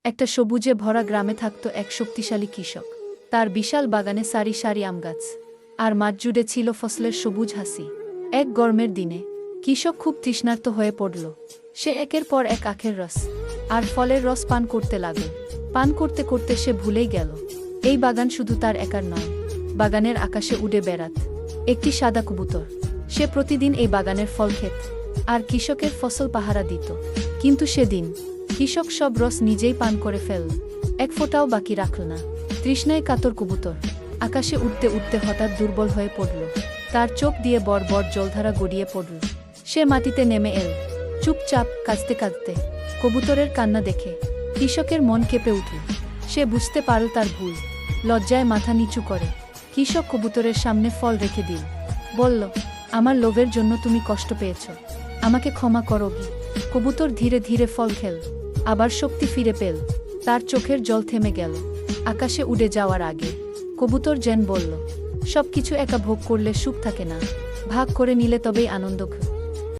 একটা সবুজে ভরা গ্রামে থাকত এক শক্তিশালী কৃষক। তার বিশাল বাগানে সারি সারি আম গাছ, আর মাঠ জুড়ে ছিল ফসলের সবুজ হাসি। এক গরমের দিনে কৃষক খুব তৃষ্ণার্ত হয়ে পড়ল। সে একের পর এক আখের রস আর ফলের রস পান করতে লাগল। পান করতে করতে সে ভুলেই গেল এই বাগান শুধু তার একার নয়। বাগানের আকাশে উড়ে বেড়াত একটি সাদা কবুতর। সে প্রতিদিন এই বাগানের ফল খেত আর কৃষকের ফসল পাহারা দিত। কিন্তু সেদিন কৃষক সব রস নিজেই পান করে ফেলল, এক ফোঁটাও বাকি রাখল না। তৃষ্ণায় কাতর কবুতর আকাশে উঠতে উঠতে হঠাৎ দুর্বল হয়ে পড়ল। তার চোখ দিয়ে বড় বড় জলধারা গড়িয়ে পড়ল। সে মাটিতে নেমে এল, চুপচাপ কাঁদতে কাঁদতে। কবুতরের কান্না দেখে কৃষকের মন কেঁপে উঠল। সে বুঝতে পারল তার ভুল। লজ্জায় মাথা নিচু করে কৃষক কবুতরের সামনে ফল রেখে দিল। বলল, আমার লোভের জন্য তুমি কষ্ট পেয়েছ, আমাকে ক্ষমা করো কি? কবুতর ধীরে ধীরে ফল খেল, আবার শক্তি ফিরে পেল। তার চোখের জল থেমে গেল। আকাশে উড়ে যাওয়ার আগে কবুতর যেন বলল, সবকিছু একা ভোগ করলে সুখ থাকে না, ভাগ করে নিলে তবেই আনন্দ।